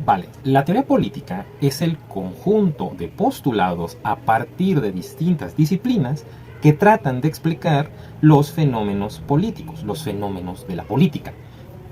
Vale, la teoría política es el conjunto de postulados a partir de distintas disciplinas que tratan de explicar los fenómenos políticos, los fenómenos de la política.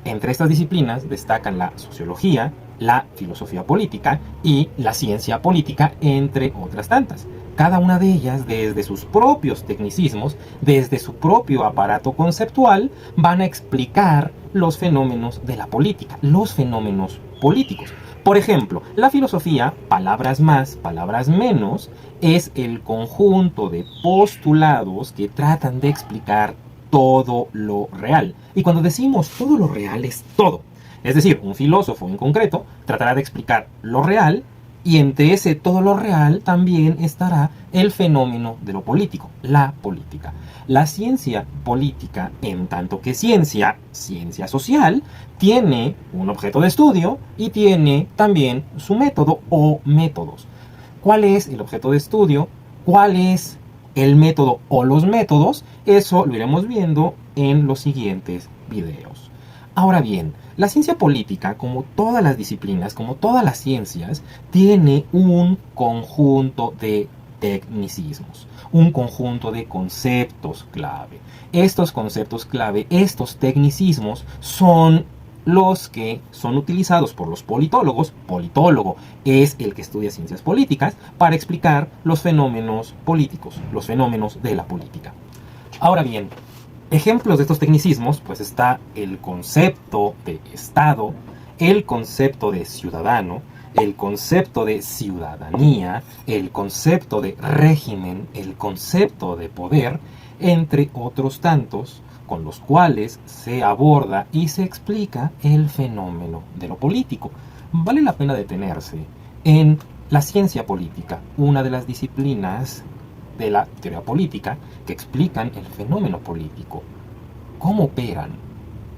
Entre estas disciplinas destacan la sociología, la filosofía política y la ciencia política, entre otras tantas. Cada una de ellas, desde sus propios tecnicismos, desde su propio aparato conceptual, van a explicar los fenómenos de la política, los fenómenos políticos. Por ejemplo, la filosofía, palabras más, palabras menos, es el conjunto de postulados que tratan de explicar todo lo real. Y cuando decimos todo lo real es todo. Es decir, un filósofo en concreto tratará de explicar lo real y entre ese todo lo real también estará el fenómeno de lo político, la política. La ciencia política, en tanto que ciencia social, tiene un objeto de estudio y tiene también su método o métodos. ¿Cuál es el objeto de estudio? ¿Cuál es el método o los métodos? Eso lo iremos viendo en los siguientes videos. Ahora bien, la ciencia política, como todas las disciplinas, como todas las ciencias, tiene un conjunto de tecnicismos, un conjunto de conceptos clave. Estos conceptos clave, estos tecnicismos, son los que son utilizados por los politólogos. Politólogo es el que estudia ciencias políticas para explicar los fenómenos políticos, los fenómenos de la política. Ahora bien, ejemplos de estos tecnicismos, pues está el concepto de Estado, el concepto de ciudadano, el concepto de ciudadanía, el concepto de régimen, el concepto de poder, entre otros tantos, con los cuales se aborda y se explica el fenómeno de lo político. Vale la pena detenerse en la ciencia política, una de las disciplinas de la teoría política que explican el fenómeno político. ¿Cómo operan?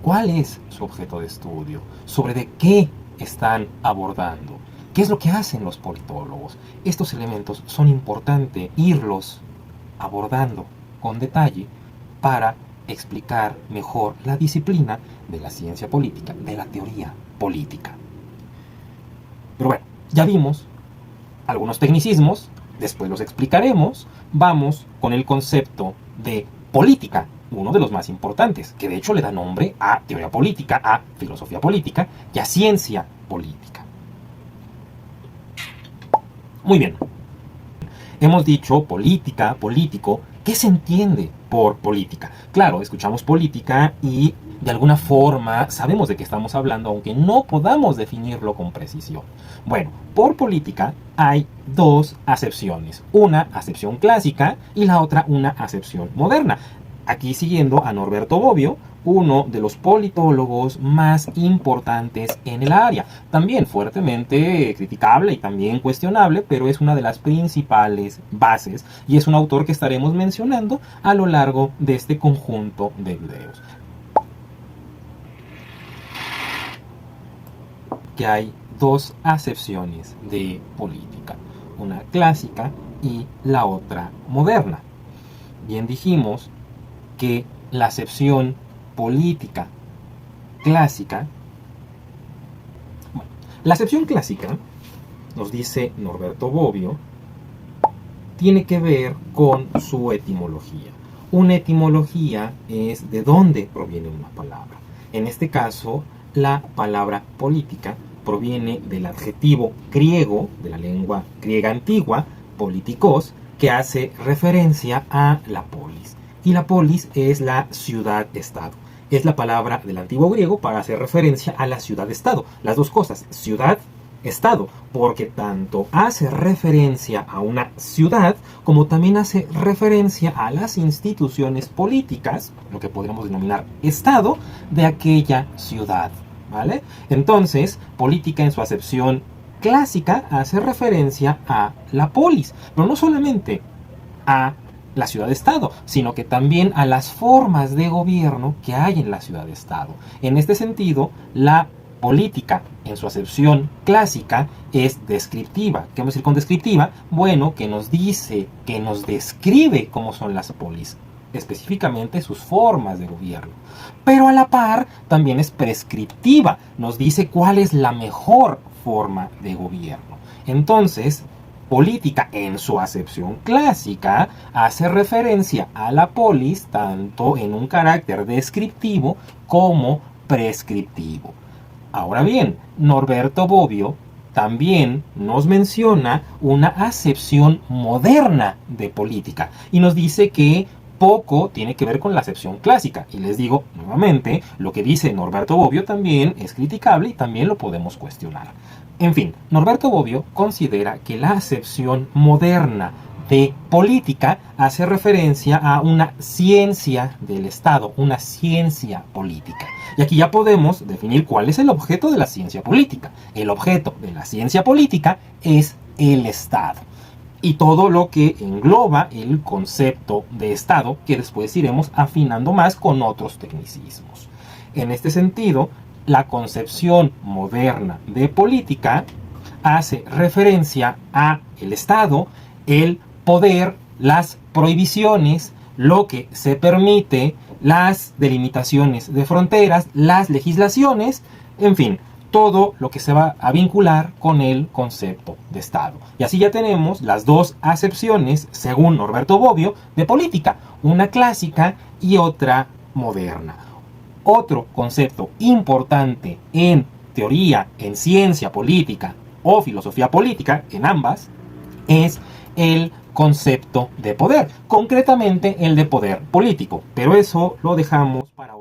¿Cuál es su objeto de estudio? ¿Sobre de qué están abordando? ¿Qué es lo que hacen los politólogos? Estos elementos son importantes irlos abordando con detalle para explicar mejor la disciplina de la ciencia política, de la teoría política. Pero bueno, ya vimos algunos tecnicismos, después los explicaremos. Vamos con el concepto de política, uno de los más importantes, que de hecho le da nombre a teoría política, a filosofía política y a ciencia política. Muy bien. Hemos dicho política, político. ¿Qué se entiende por política? Claro, escuchamos política y de alguna forma sabemos de qué estamos hablando, aunque no podamos definirlo con precisión. Bueno, por política hay dos acepciones. Una acepción clásica y la otra una acepción moderna. Aquí siguiendo a Norberto Bobbio, uno de los politólogos más importantes en el área. También fuertemente criticable y también cuestionable, pero es una de las principales bases y es un autor que estaremos mencionando a lo largo de este conjunto de videos. Que hay dos acepciones de política, una clásica y la otra moderna. Bien dijimos que la acepción política clásica, bueno, la acepción clásica, nos dice Norberto Bobbio, tiene que ver con su etimología. Una etimología es de dónde proviene una palabra. En este caso, la palabra política proviene del adjetivo griego, de la lengua griega antigua, politikos, que hace referencia a la polis. Y la polis es la ciudad-estado. Es la palabra del antiguo griego para hacer referencia a la ciudad-estado. Las dos cosas, ciudad-estado, porque tanto hace referencia a una ciudad como también hace referencia a las instituciones políticas, lo que podríamos denominar estado, de aquella ciudad, ¿vale? Entonces, política en su acepción clásica hace referencia a la polis, pero no solamente a la ciudad-estado, sino que también a las formas de gobierno que hay en la ciudad-estado. En este sentido, la política, en su acepción clásica, es descriptiva. ¿Qué vamos a decir con descriptiva? Bueno, que nos dice, que nos describe cómo son las polis, específicamente sus formas de gobierno. Pero a la par también es prescriptiva, nos dice cuál es la mejor forma de gobierno. Entonces, política en su acepción clásica hace referencia a la polis tanto en un carácter descriptivo como prescriptivo. Ahora bien, Norberto Bobbio también nos menciona una acepción moderna de política y nos dice que poco tiene que ver con la acepción clásica. Y les digo nuevamente, lo que dice Norberto Bobbio también es criticable y también lo podemos cuestionar. En fin, Norberto Bobbio considera que la acepción moderna de política hace referencia a una ciencia del Estado, una ciencia política. Y aquí ya podemos definir cuál es el objeto de la ciencia política. El objeto de la ciencia política es el Estado y todo lo que engloba el concepto de Estado, que después iremos afinando más con otros tecnicismos. En este sentido, la concepción moderna de política hace referencia a el Estado, el poder, las prohibiciones, lo que se permite, las delimitaciones de fronteras, las legislaciones, en fin, todo lo que se va a vincular con el concepto de Estado. Y así ya tenemos las dos acepciones, según Norberto Bobbio, de política, una clásica y otra moderna. Otro concepto importante en teoría, en ciencia política o filosofía política, en ambas, es el concepto de poder, concretamente el de poder político, pero eso lo dejamos para